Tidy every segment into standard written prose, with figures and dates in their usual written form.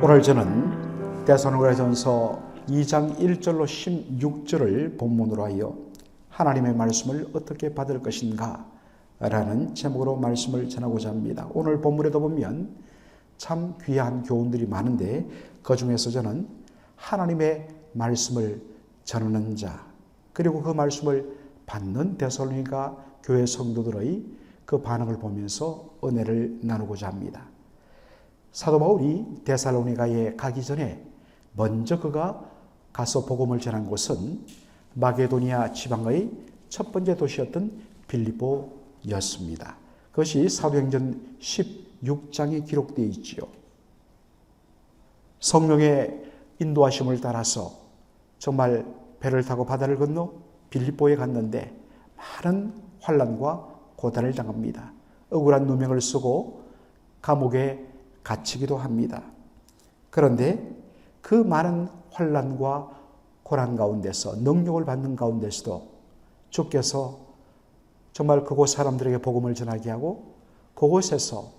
오늘 저는 데살로니가전서 2장 1절로 16절을 본문으로 하여 하나님의 말씀을 어떻게 받을 것인가 라는 제목으로 말씀을 전하고자 합니다. 오늘 본문에도 보면 참 귀한 교훈들이 많은데 그 중에서 저는 하나님의 말씀을 전하는 자, 그리고 그 말씀을 받는 데살로니가 교회 성도들의 그 반응을 보면서 은혜를 나누고자 합니다. 사도 바울이 데살로니가에 가기 전에 먼저 그가 가서 복음을 전한 곳은 마게도니아 지방의 첫 번째 도시였던 빌립보였습니다. 그것이 사도행전 16장에 기록되어 있지요. 성령의 인도하심을 따라서 정말 배를 타고 바다를 건너 빌립보에 갔는데 많은 환난과 고단을 당합니다. 억울한 누명을 쓰고 감옥에 갇히기도 합니다. 그런데 그 많은 환난과 고난 가운데서 능력을 받는 가운데서도 주께서 정말 그곳 사람들에게 복음을 전하게 하고 그곳에서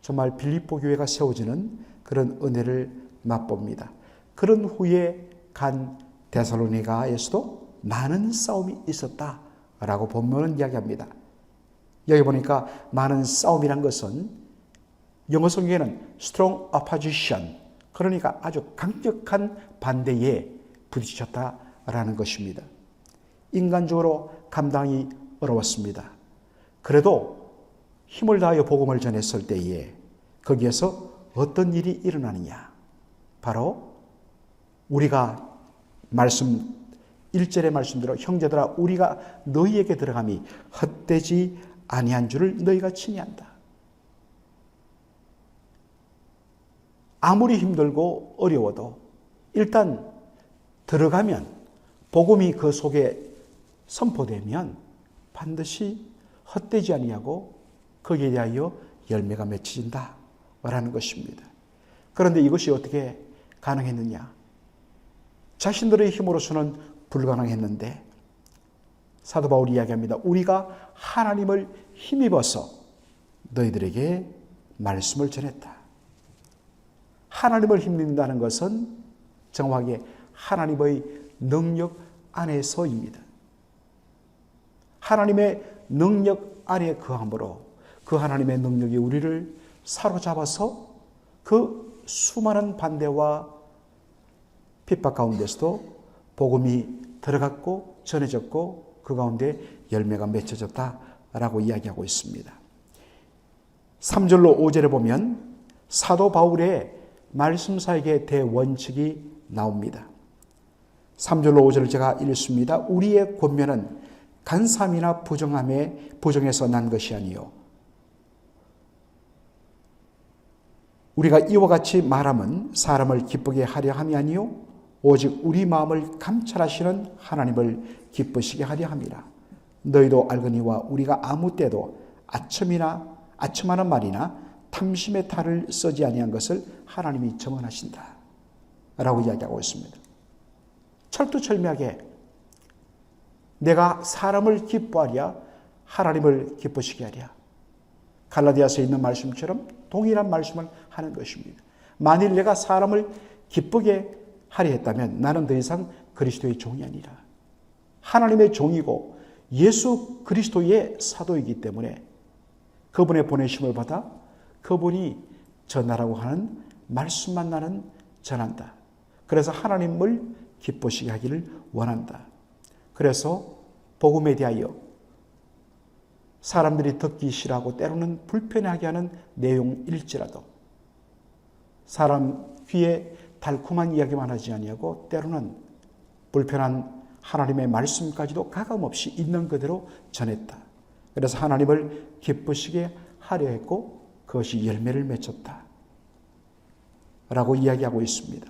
정말 빌립보 교회가 세워지는 그런 은혜를 맛봅니다. 그런 후에 간 데살로니가에서도 많은 싸움이 있었다라고 본문은 이야기합니다. 여기 보니까 많은 싸움이란 것은 영어 성경에는 strong opposition, 그러니까 아주 강력한 반대에 부딪혔다라는 것입니다. 인간적으로 감당이 어려웠습니다. 그래도 힘을 다하여 복음을 전했을 때에 거기에서 어떤 일이 일어나느냐? 바로 우리가 1절의 말씀대로 형제들아 우리가 너희에게 들어감이 헛되지 아니한 줄을 너희가 친히 안다. 아무리 힘들고 어려워도 일단 들어가면 복음이 그 속에 선포되면 반드시 헛되지 아니하고 거기에 대하여 열매가 맺혀진다라는 것입니다. 그런데 이것이 어떻게 가능했느냐? 자신들의 힘으로서는 불가능했는데 사도 바울이 이야기합니다. 우리가 하나님을 힘입어서 너희들에게 말씀을 전했다. 하나님을 힘입는다는 것은 정확하게 하나님의 능력 안에서입니다. 하나님의 능력 안에 거함으로 그 하나님의 능력이 우리를 사로잡아서 그 수많은 반대와 핍박 가운데서도 복음이 들어갔고 전해졌고 그 가운데 열매가 맺혀졌다라고 이야기하고 있습니다. 3절로 5절에 보면 사도 바울의 말씀사역의 대원칙이 나옵니다. 3절로 5절을 제가 읽습니다. 우리의 권면은 간삼이나 부정에서 난 것이 아니요 우리가 이와 같이 말함은 사람을 기쁘게 하려 함이 아니요 오직 우리 마음을 감찰하시는 하나님을 기쁘시게 하려 함이라. 너희도 알거니와 우리가 아무 때도 아첨하는 말이나 탐심의 탈을 쓰지 아니한 것을 하나님이 정언하신다 라고 이야기하고 있습니다. 철두철미하게 내가 사람을 기뻐하랴 하나님을 기쁘시게 하랴. 갈라디아서에 있는 말씀처럼 동일한 말씀을 하는 것입니다. 만일 내가 사람을 기쁘게 하려 했다면 나는 더 이상 그리스도의 종이 아니라 하나님의 종이고 예수 그리스도의 사도이기 때문에 그분의 보내심을 받아 그분이 전하라고 하는 말씀만 나는 전한다. 그래서 하나님을 기쁘시게 하기를 원한다. 그래서 복음에 대하여 사람들이 듣기 싫어하고 때로는 불편하게 하는 내용일지라도 사람 귀에 달콤한 이야기만 하지 아니하고 때로는 불편한 하나님의 말씀까지도 가감없이 있는 그대로 전했다. 그래서 하나님을 기쁘시게 하려 했고 그것이 열매를 맺혔다 라고 이야기하고 있습니다.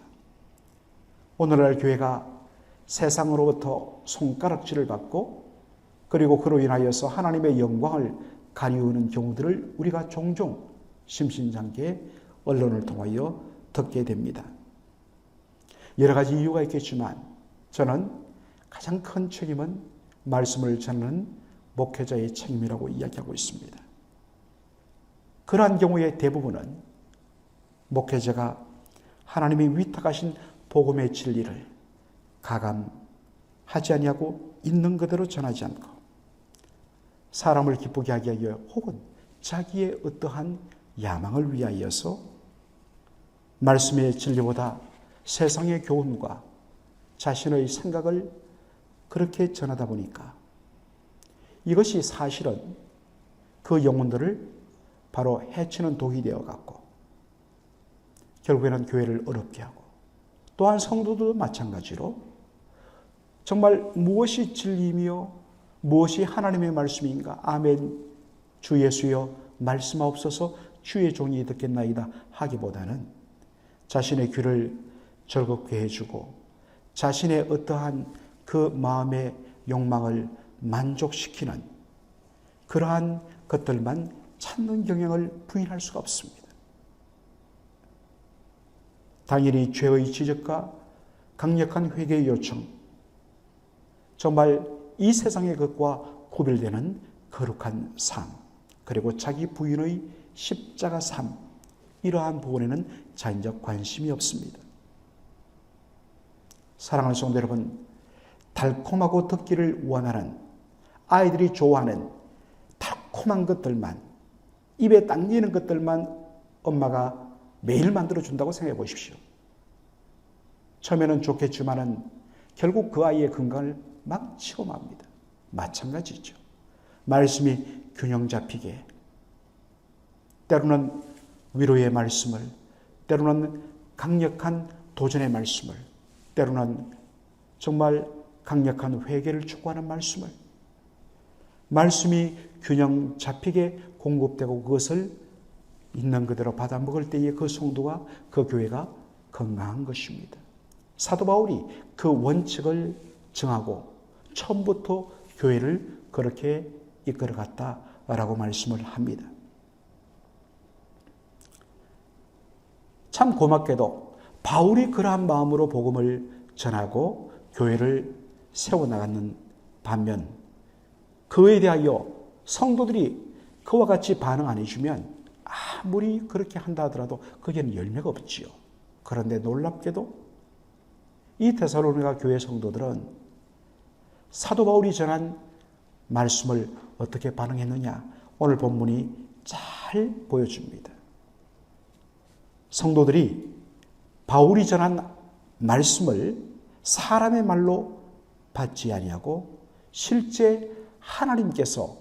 오늘날 교회가 세상으로부터 손가락질을 받고 그리고 그로 인하여서 하나님의 영광을 가리우는 경우들을 우리가 종종 심심찮게 언론을 통하여 듣게 됩니다. 여러 가지 이유가 있겠지만 저는 가장 큰 책임은 말씀을 전하는 목회자의 책임이라고 이야기하고 있습니다. 그러한 경우의 대부분은 목회자가 하나님이 위탁하신 복음의 진리를 가감하지 아니하고 있는 그대로 전하지 않고 사람을 기쁘게 하기 위하여 혹은 자기의 어떠한 야망을 위하여서 말씀의 진리보다 세상의 교훈과 자신의 생각을 그렇게 전하다 보니까 이것이 사실은 그 영혼들을 바로 해치는 독이 되어갔고 결국에는 교회를 어렵게 하고 또한 성도들도 마찬가지로 정말 무엇이 진리이며 무엇이 하나님의 말씀인가? 아멘, 주 예수여 말씀하옵소서, 주의 종이 듣겠나이다 하기보다는 자신의 귀를 즐겁게 해주고 자신의 어떠한 그 마음의 욕망을 만족시키는 그러한 것들만 찾는 경향을 부인할 수가 없습니다. 당연히 죄의 지적과 강력한 회개의 요청, 정말 이 세상의 것과 구별되는 거룩한 삶, 그리고 자기 부인의 십자가 삶, 이러한 부분에는 자연적 관심이 없습니다. 사랑하는 성도 여러분, 달콤하고 듣기를 원하는 아이들이 좋아하는 달콤한 것들만, 입에 당기는 것들만 엄마가 매일 만들어준다고 생각해 보십시오. 처음에는 좋겠지만은 결국 그 아이의 건강을 막 침범합니다. 마찬가지죠. 말씀이 균형 잡히게, 때로는 위로의 말씀을, 때로는 강력한 도전의 말씀을, 때로는 정말 강력한 회개를 촉구하는 말씀을, 말씀이 균형 잡히게 공급되고 그것을 있는 그대로 받아 먹을 때에 그 성도가, 그 교회가 건강한 것입니다. 사도 바울이 그 원칙을 정하고 처음부터 교회를 그렇게 이끌어갔다라고 말씀을 합니다. 참 고맙게도 바울이 그러한 마음으로 복음을 전하고 교회를 세워나가는 반면 그에 대하여 성도들이 그와 같이 반응 안 해주면 아무리 그렇게 한다 하더라도 거기에는 열매가 없지요. 그런데 놀랍게도 이 데살로니가 교회 성도들은 사도 바울이 전한 말씀을 어떻게 반응했느냐, 오늘 본문이 잘 보여줍니다. 성도들이 바울이 전한 말씀을 사람의 말로 받지 아니하고 실제 하나님께서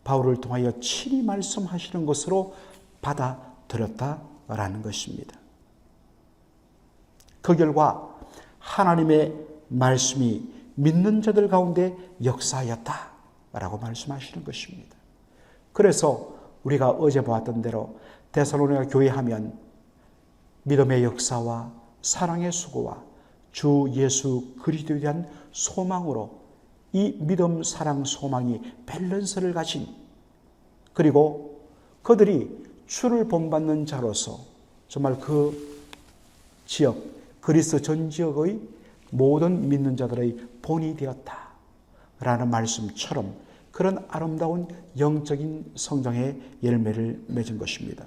바울을 통하여 친히 말씀하시는 것으로 받아들였다라는 것입니다. 그 결과 하나님의 말씀이 믿는 자들 가운데 역사하였다라고 말씀하시는 것입니다. 그래서 우리가 어제 보았던 대로 데살로니가 교회 하면 믿음의 역사와 사랑의 수고와 주 예수 그리스도에 대한 소망으로 이 믿음, 사랑, 소망이 밸런스를 가진, 그리고 그들이 주를 본받는 자로서 정말 그 지역, 그리스 전 지역의 모든 믿는 자들의 본이 되었다라는 말씀처럼 그런 아름다운 영적인 성장의 열매를 맺은 것입니다.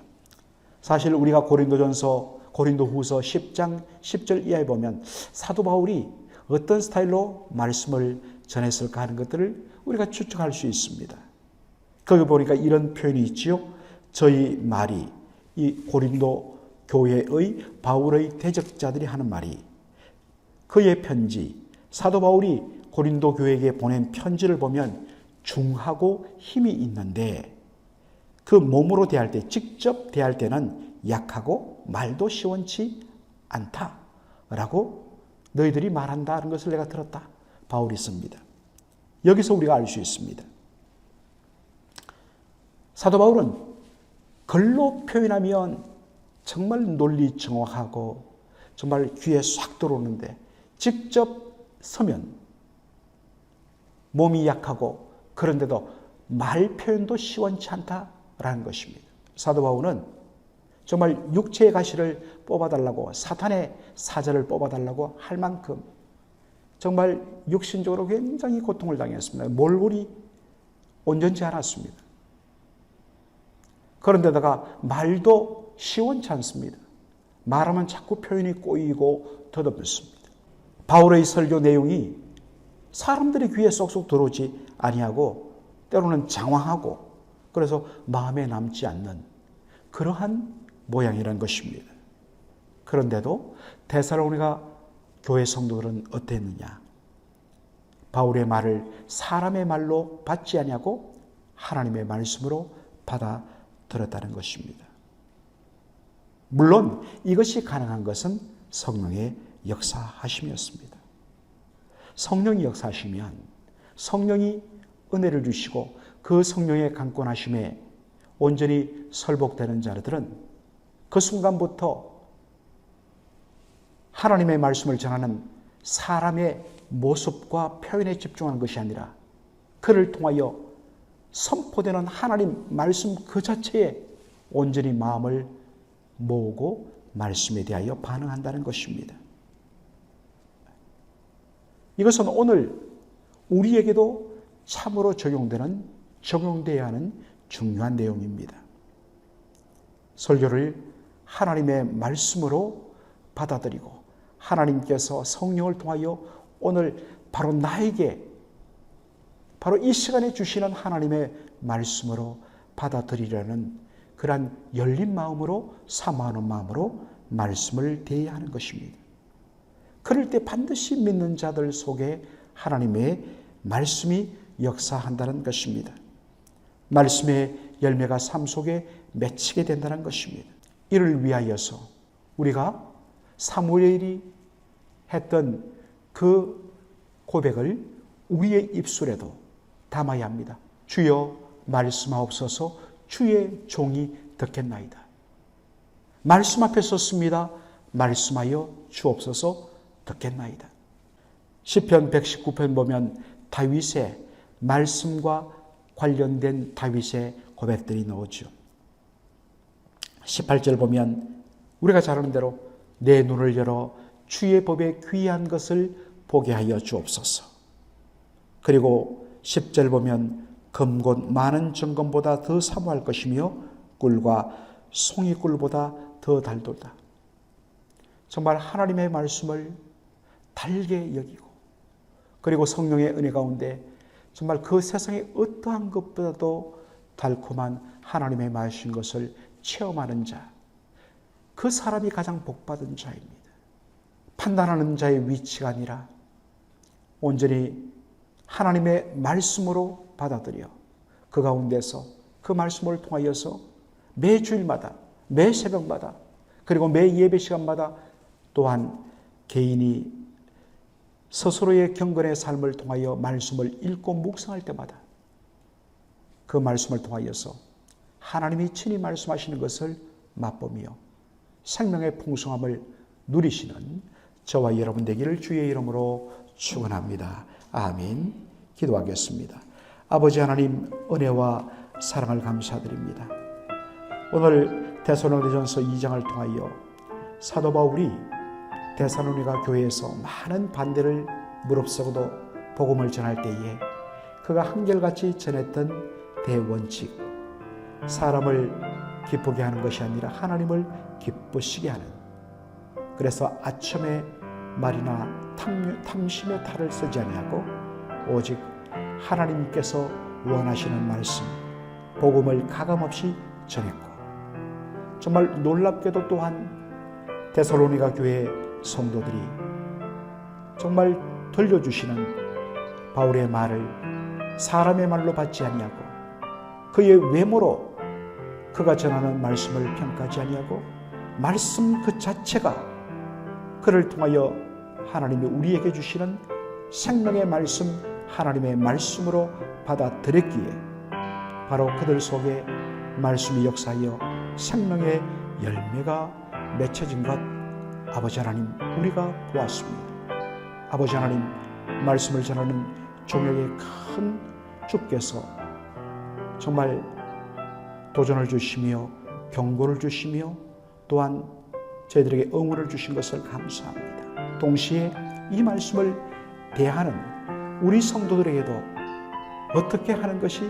사실 우리가 고린도후서 10장 10절 이하에 보면 사도 바울이 어떤 스타일로 말씀을 전했을까 하는 것들을 우리가 추측할 수 있습니다. 거기 보니까 이런 표현이 있지요. 저희 말이, 이 고린도 교회의 바울의 대적자들이 하는 말이, 그의 편지, 사도 바울이 고린도 교회에게 보낸 편지를 보면 중하고 힘이 있는데 그 몸으로 대할 때, 직접 대할 때는 약하고 말도 시원치 않다라고 너희들이 말한다는 것을 내가 들었다. 바울이 씁니다. 여기서 우리가 알 수 있습니다. 사도 바울은 글로 표현하면 정말 논리 정확하고 정말 귀에 싹 들어오는데 직접 서면 몸이 약하고 그런데도 말 표현도 시원치 않다라는 것입니다. 사도 바울은 정말 육체의 가시를 뽑아달라고, 사탄의 사자를 뽑아달라고 할 만큼 정말 육신적으로 굉장히 고통을 당했습니다. 몰골이 온전치 않았습니다. 그런데다가 말도 시원치 않습니다. 말하면 자꾸 표현이 꼬이고 더듬습니다. 바울의 설교 내용이 사람들의 귀에 쏙쏙 들어오지 아니하고 때로는 장황하고 그래서 마음에 남지 않는 그러한 모양이라는 것입니다. 그런데도 데살로니가 교회 성도들은 어땠느냐? 바울의 말을 사람의 말로 받지 아니하고 하나님의 말씀으로 받아들였다는 것입니다. 물론 이것이 가능한 것은 성령의 역사하심이었습니다. 성령이 역사하시면 성령이 은혜를 주시고 그 성령의 강권하심에 온전히 설복되는 자들은 그 순간부터 하나님의 말씀을 전하는 사람의 모습과 표현에 집중하는 것이 아니라 그를 통하여 선포되는 하나님 말씀 그 자체에 온전히 마음을 모으고 말씀에 대하여 반응한다는 것입니다. 이것은 오늘 우리에게도 참으로 적용되어야 하는 중요한 내용입니다. 설교를 하나님의 말씀으로 받아들이고 하나님께서 성령을 통하여 오늘 바로 나에게 바로 이 시간에 주시는 하나님의 말씀으로 받아들이려는 그러한 열린 마음으로 사모하는 마음으로 말씀을 대해야 하는 것입니다. 그럴 때 반드시 믿는 자들 속에 하나님의 말씀이 역사한다는 것입니다. 말씀의 열매가 삶 속에 맺히게 된다는 것입니다. 이를 위하여서 우리가 사무엘이 했던 그 고백을 우리의 입술에도 담아야 합니다. 주여 말씀하옵소서 주의 종이 듣겠나이다. 말씀 앞에 섰습니다. 말씀하여 주옵소서 듣겠나이다. 시편 119편 보면 다윗의 말씀과 관련된 다윗의 고백들이 나오죠. 18절 보면 우리가 잘 아는 대로 내 눈을 열어 주의 법에 귀한 것을 보게 하여 주옵소서. 그리고 10절 보면 금곧 많은 정금보다 더 사모할 것이며 꿀과 송이꿀보다 더 달도다. 정말 하나님의 말씀을 달게 여기고 그리고 성령의 은혜 가운데 정말 그 세상의 어떠한 것보다도 달콤한 하나님의 말씀인 것을 체험하는 자, 그 사람이 가장 복받은 자입니다. 판단하는 자의 위치가 아니라 온전히 하나님의 말씀으로 받아들여 그 가운데서 그 말씀을 통하여서 매 주일마다 매 새벽마다 그리고 매 예배 시간마다 또한 개인이 스스로의 경건의 삶을 통하여 말씀을 읽고 묵상할 때마다 그 말씀을 통하여서 하나님이 친히 말씀하시는 것을 맛보며 생명의 풍성함을 누리시는 저와 여러분 되기를 주의 이름으로 축원합니다. 아멘. 기도하겠습니다. 아버지 하나님 은혜와 사랑을 감사드립니다. 오늘 데살로니가전서 2장을 통하여 사도 바울이 데살로니가 교회에서 많은 반대를 무릅쓰고도 복음을 전할 때에 그가 한결같이 전했던 대원칙, 사람을 기쁘게 하는 것이 아니라 하나님을 기쁘시게 하는, 그래서 아첨의 말이나 탐심의 탈을 쓰지 아니하고 오직 하나님께서 원하시는 말씀, 복음을 가감없이 전했고, 정말 놀랍게도 또한 데살로니가 교회 성도들이 정말 들려주시는 바울의 말을 사람의 말로 받지 아니하고 그의 외모로 그가 전하는 말씀을 평가하지 아니하고 말씀 그 자체가 그를 통하여 하나님이 우리에게 주시는 생명의 말씀, 하나님의 말씀으로 받아들였기에 바로 그들 속에 말씀이 역사하여 생명의 열매가 맺혀진 것 아버지 하나님 우리가 보았습니다. 아버지 하나님 말씀을 전하는 종에게 큰 주께서 정말 도전을 주시며 경고를 주시며 또한 저희들에게 응원을 주신 것을 감사합니다. 동시에 이 말씀을 대하는 우리 성도들에게도 어떻게 하는 것이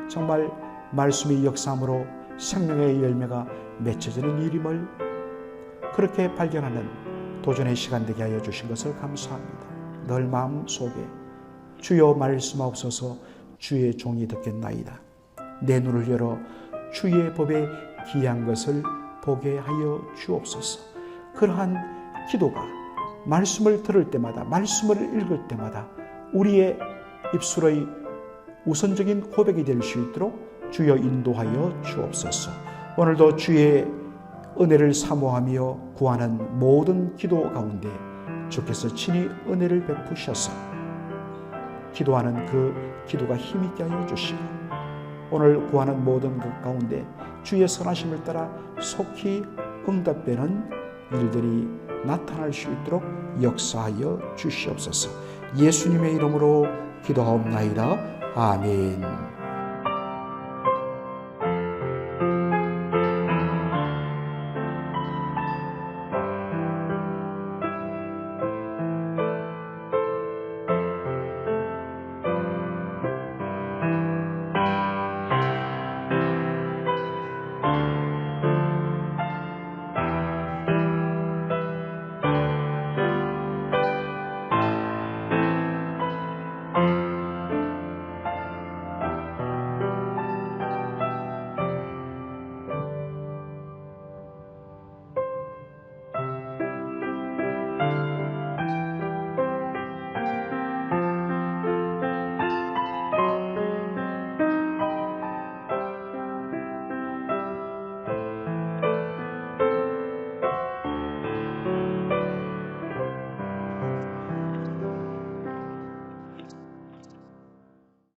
정말 말씀의 역사함으로 생명의 열매가 맺혀지는 일임을 그렇게 발견하는 도전의 시간 되게 하여 주신 것을 감사합니다. 늘 마음속에 주여 말씀하옵소서, 주의 종이 듣겠나이다. 내 눈을 열어 주의 법에 귀한 것을 보게 하여 주옵소서. 그러한 기도가 말씀을 들을 때마다, 말씀을 읽을 때마다 우리의 입술의 우선적인 고백이 될 수 있도록 주여 인도하여 주옵소서. 오늘도 주의 은혜를 사모하며 구하는 모든 기도 가운데 주께서 친히 은혜를 베푸셔서 기도하는 그 기도가 힘있게 하여 주시고, 오늘 구하는 모든 것 가운데 주의 선하심을 따라 속히 응답되는 일들이 나타날 수 있도록 역사하여 주시옵소서. 예수님의 이름으로 기도하옵나이다. 아멘.